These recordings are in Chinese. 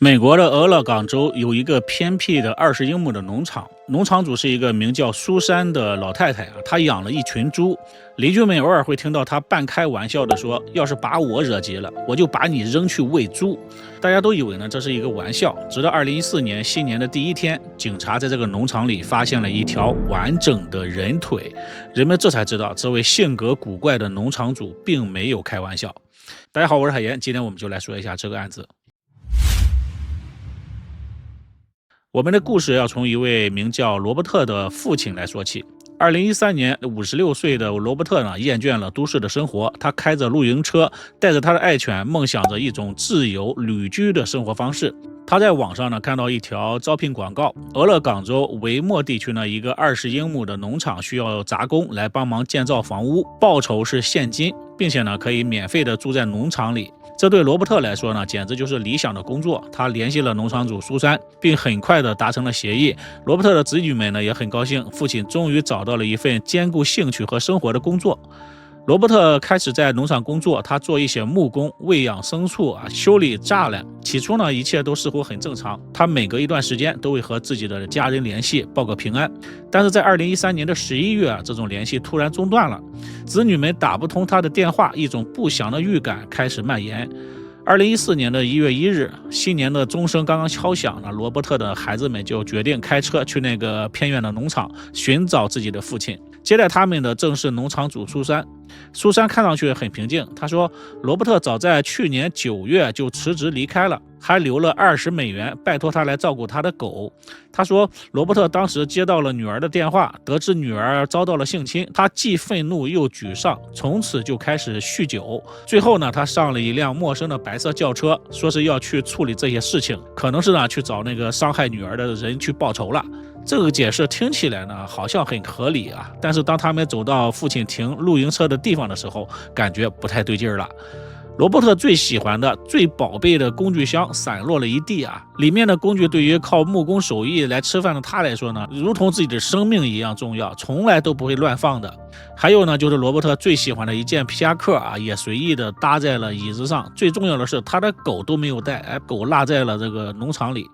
美国的俄勒冈州有一个偏僻的20英亩的农场，农场主是一个名叫苏珊的老太太她养了一群猪。邻居们偶尔会听到她半开玩笑的说，要是把我惹急了，我就把你扔去喂猪。大家都以为呢这是一个玩笑，直到2014年新年的第一天，警察在这个农场里发现了一条完整的人腿，人们这才知道这位性格古怪的农场主并没有开玩笑。大家好，我是海岩，今天我们就来说一下这个案子。我们的故事要从一位名叫罗伯特的父亲来说起。2013年，56岁的罗伯特厌倦了都市的生活，他开着露营车，带着他的爱犬，梦想着一种自由旅居的生活方式。他在网上看到一条招聘广告，俄勒冈州维莫地区一个20英亩的农场需要杂工来帮忙建造房屋，报酬是现金，并且可以免费的住在农场里。这对罗伯特来说简直就是理想的工作。他联系了农场主苏珊，并很快的达成了协议。罗伯特的子女们也很高兴，父亲终于找到了一份兼顾兴趣和生活的工作。罗伯特开始在农场工作，他做一些木工，喂养牲畜修理栅栏。起初一切都似乎很正常，他每隔一段时间都会和自己的家人联系，报个平安。但是在2013年的11月这种联系突然中断了，子女们打不通他的电话，一种不祥的预感开始蔓延。2014年的1月1日，新年的钟声刚刚敲响了，罗伯特的孩子们就决定开车去那个偏远的农场寻找自己的父亲。接待他们的正是农场主苏珊。苏珊看上去很平静，她说罗伯特早在去年9月就辞职离开了，还留了$20拜托他来照顾他的狗。他说罗伯特当时接到了女儿的电话，得知女儿遭到了性侵，他既愤怒又沮丧，从此就开始酗酒。最后他上了一辆陌生的白色轿车，说是要去处理这些事情，可能是去找那个伤害女儿的人去报仇了。这个解释听起来好像很合理但是当他们走到父亲停露营车的地方的时候，感觉不太对劲了。罗伯特最喜欢的、最宝贝的工具箱散落了一地里面的工具对于靠木工手艺来吃饭的他来说如同自己的生命一样重要，从来都不会乱放的。还有就是罗伯特最喜欢的一件皮夹克也随意的搭在了椅子上。最重要的是，他的狗都没有带，狗落在了这个农场里。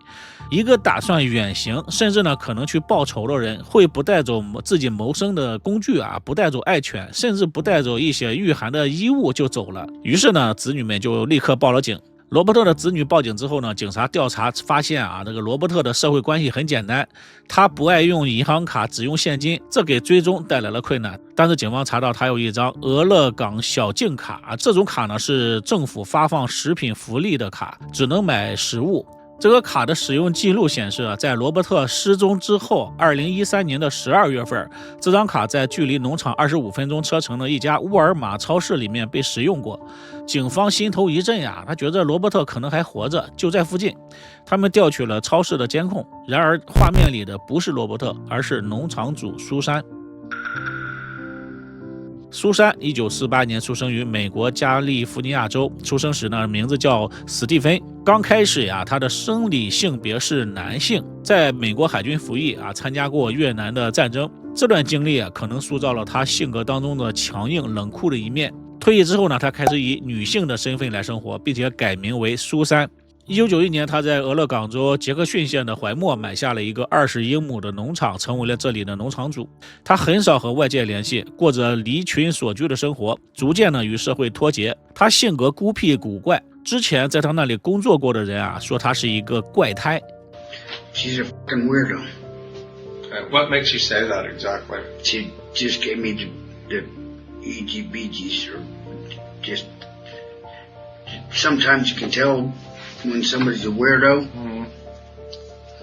一个打算远行，甚至可能去报仇的人，会不带走自己谋生的工具不带走爱犬，甚至不带走一些御寒的衣物就走了。于是子女们就立刻报了警。罗伯特的子女报警之后警察调查发现这个罗伯特的社会关系很简单，他不爱用银行卡，只用现金，这给追踪带来了困难。但是警方查到他有一张俄勒冈小径卡这种卡是政府发放食品福利的卡，只能买食物。这个卡的使用记录显示在罗伯特失踪之后，2013年的12月份，这张卡在距离农场25分钟车程的一家沃尔玛超市里面被使用过。警方心头一震他觉得罗伯特可能还活着，就在附近。他们调取了超市的监控，然而画面里的不是罗伯特，而是农场主苏珊。苏珊1948年出生于美国加利福尼亚州，出生时名字叫史蒂芬。刚开始他的生理性别是男性，在美国海军服役参加过越南的战争。这段经历可能塑造了他性格当中的强硬冷酷的一面。退役之后他开始以女性的身份来生活，并且改名为苏珊。1991年，他在俄勒冈州杰克逊县的怀默买下了一个20英亩的农场，成为了这里的农场主。他很少和外界联系，过着离群索居的生活，逐渐与社会脱节。他性格孤僻古怪，之前在他那里工作过的人说他是一个怪胎。 She's a fucking weirdo. What makes you say that exactly? She just gave me the EGBGs, or just sometimes you can tell when somebody's a weirdo.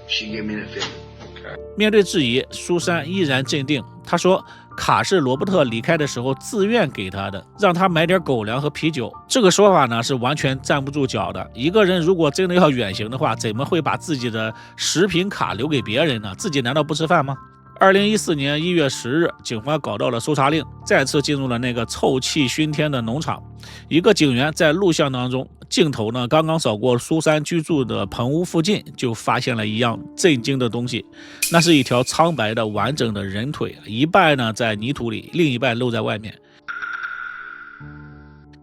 She gave me the feeling. 面对质疑，苏珊依然镇定。她说卡是罗伯特离开的时候自愿给他的，让他买点狗粮和啤酒。这个说法是完全站不住脚的。一个人如果真的要远行的话，怎么会把自己的食品卡留给别人呢？自己难道不吃饭吗？2014年1月10日，警方搞到了搜查令，再次进入了那个臭气熏天的农场。一个警员在录像当中，镜头刚刚扫过苏珊居住的棚屋附近，就发现了一样震惊的东西。那是一条苍白的完整的人腿，一半在泥土里，另一半露在外面。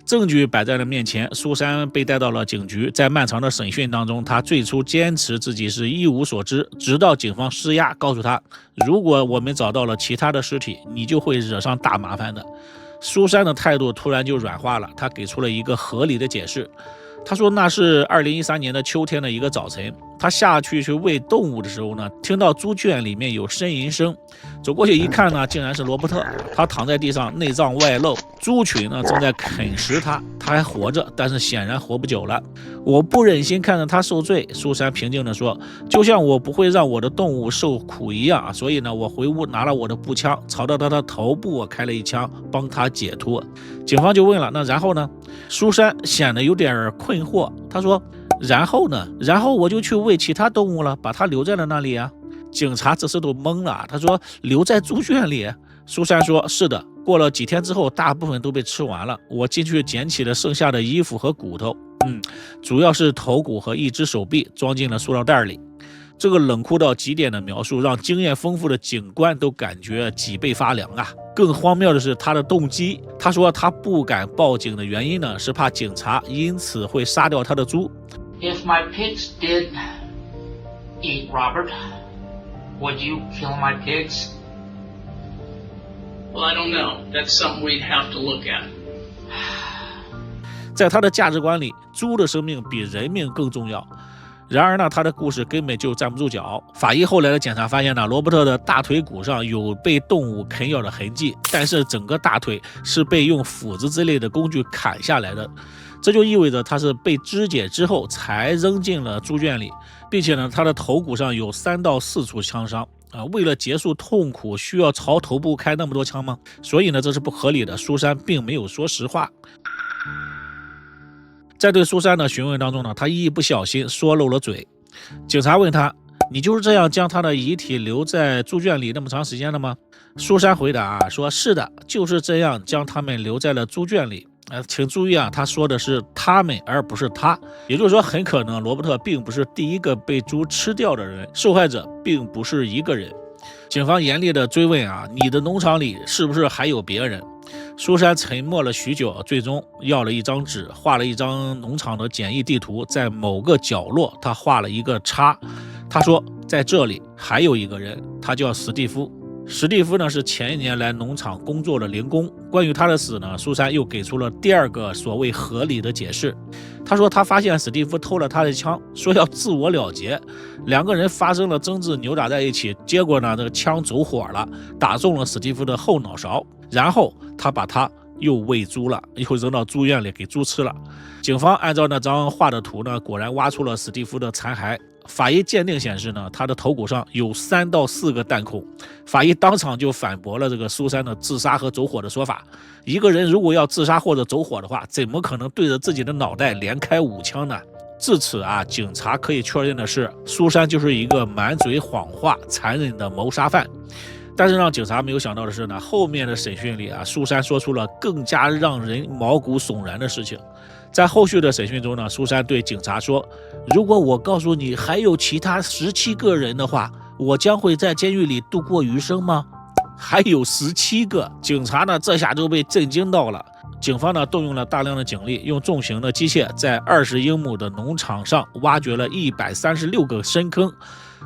证据摆在了面前，苏珊被带到了警局。在漫长的审讯当中，她最初坚持自己是一无所知，直到警方施压，告诉她，如果我们找到了其他的尸体，你就会惹上大麻烦的。苏珊的态度突然就软化了，她给出了一个合理的解释。她说那是2013年的秋天的一个早晨，她下去喂动物的时候呢，听到猪圈里面有呻吟声，走过去一看呢，竟然是罗伯特。他躺在地上，内脏外露，猪群呢正在啃食他，他还活着，但是显然活不久了。我不忍心看着他受罪，苏珊平静地说，就像我不会让我的动物受苦一样，所以呢，我回屋拿了我的步枪，朝到他的头部我开了一枪，帮他解脱。警方就问了，那然后呢？苏珊显得有点困惑，他说，然后呢？然后我就去喂其他动物了，把它留在了那里啊。警察这时都懵了，他说，留在猪圈里？苏珊说，是的，过了几天之后，大部分都被吃完了，我进去捡起了剩下的衣服和骨头，主要是头骨和一只手臂，装进了塑料袋里。这个冷酷到极点的描述让经验丰富的警官都感觉脊背发凉啊！更荒谬的是他的动机，他说他不敢报警的原因呢，是怕警察因此会杀掉他的猪。 If my pigs did eat Robert, would you kill my pigs? Well, I don't know. That's something we'd have to look at. 在他的价值观里，猪的生命比人命更重要。然而呢，他的故事根本就站不住脚。法医后来的检查发现呢，罗伯特的大腿骨上有被动物啃咬的痕迹，但是整个大腿是被用斧子之类的工具砍下来的。这就意味着他是被肢解之后才扔进了猪圈里，并且呢，他的头骨上有3到4处枪伤。为了结束痛苦，需要朝头部开那么多枪吗？所以呢，这是不合理的。苏珊并没有说实话。在对苏珊的询问当中呢，他一不小心说漏了嘴。警察问他：“你就是这样将他的遗体留在猪圈里那么长时间的吗？”苏珊回答说：“是的，就是这样将他们留在了猪圈里。”请注意啊，他说的是他们，而不是他。也就是说，很可能罗伯特并不是第一个被猪吃掉的人，受害者并不是一个人。警方严厉地追问啊，你的农场里是不是还有别人？苏珊沉默了许久，最终要了一张纸，画了一张农场的简易地图，在某个角落他画了一个叉。他说，在这里还有一个人，他叫史蒂夫。史蒂夫呢是前1年来农场工作的零工。关于他的死呢，苏珊又给出了第2个所谓合理的解释。他说他发现史蒂夫偷了他的枪，说要自我了结，2个人发生了争执，扭打在一起，结果呢这个枪走火了，打中了史蒂夫的后脑勺，然后他把他又喂猪了，又扔到猪院里给猪吃了。警方按照那张画的图呢，果然挖出了史蒂夫的残骸。法医鉴定显示呢，他的头骨上有3到4个弹孔。法医当场就反驳了这个苏珊的自杀和走火的说法。一个人如果要自杀或者走火的话，怎么可能对着自己的脑袋连开5枪呢？至此啊，警察可以确认的是，苏珊就是一个满嘴谎话、残忍的谋杀犯。但是让警察没有想到的是呢，后面的审讯里啊，苏珊说出了更加让人毛骨悚然的事情。在后续的审讯中呢，苏珊对警察说，如果我告诉你还有其他17个人的话，我将会在监狱里度过余生吗？还有17个，警察呢这下就被震惊到了。警方呢动用了大量的警力，用重型的机械在20英亩的农场上挖掘了136个深坑。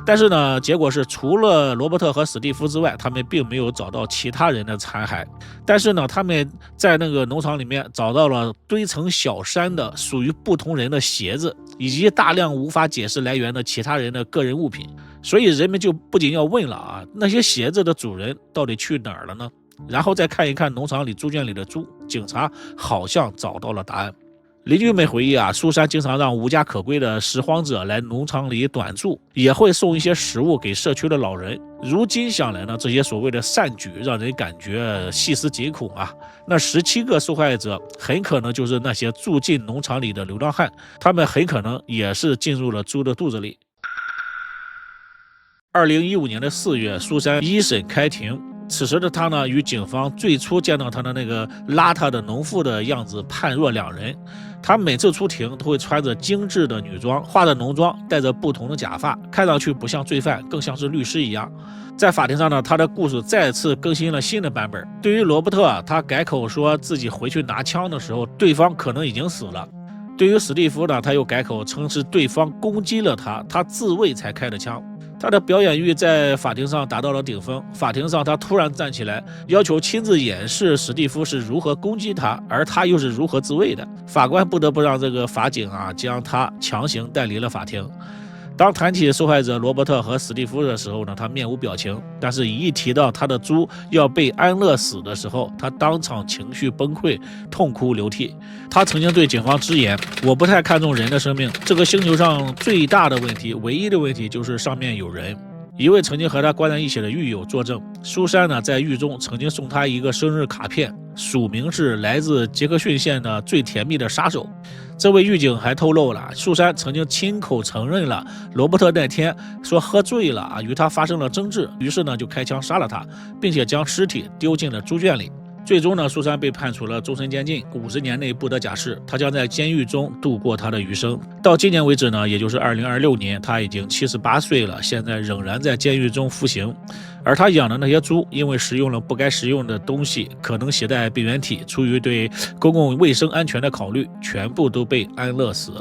但是呢，结果是除了罗伯特和史蒂夫之外，他们并没有找到其他人的残骸。但是呢，他们在那个农场里面找到了堆成小山的属于不同人的鞋子，以及大量无法解释来源的其他人的个人物品。所以人们就不仅要问了啊，那些鞋子的主人到底去哪儿了呢？然后再看一看农场里猪圈里的猪，警察好像找到了答案。邻居们回忆啊，苏珊经常让无家可归的拾荒者来农场里短住，也会送一些食物给社区的老人。如今想来呢，这些所谓的善举让人感觉细思极恐啊。那17个受害者很可能就是那些住进农场里的流浪汉，他们很可能也是进入了猪的肚子里。2015年的4月，苏珊一审开庭。此时的他呢，与警方最初见到他的那个邋遢的农妇的样子判若两人。他每次出庭都会穿着精致的女装，化着浓妆，戴着不同的假发，看上去不像罪犯，更像是律师一样。在法庭上呢，他的故事再次更新了新的版本。对于罗伯特，他改口说自己回去拿枪的时候，对方可能已经死了。对于史蒂夫呢，他又改口称是对方攻击了他，他自卫才开的枪。他的表演欲在法庭上达到了顶峰。法庭上，他突然站起来，要求亲自演示史蒂夫是如何攻击他，而他又是如何自卫的。法官不得不让这个法警将他强行带离了法庭。当谈起受害者罗伯特和史蒂夫的时候呢，他面无表情，但是一提到他的猪要被安乐死的时候，他当场情绪崩溃，痛哭流涕。他曾经对警方直言，我不太看重人的生命，这个星球上最大的问题，唯一的问题就是上面有人。一位曾经和他关在一起的狱友作证，苏珊呢在狱中曾经送他一个生日卡片，署名是来自杰克逊县的最甜蜜的杀手。这位狱警还透露了，苏珊曾经亲口承认了罗伯特那天说喝醉了与他发生了争执，于是呢就开枪杀了他，并且将尸体丢进了猪圈里。最终呢，苏珊被判处了终身监禁，50年内不得假释，他将在监狱中度过他的余生。到今年为止呢，也就是2026年，他已经78岁了，现在仍然在监狱中服刑。而他养的那些猪，因为食用了不该食用的东西，可能携带病原体，出于对公共卫生安全的考虑，全部都被安乐死。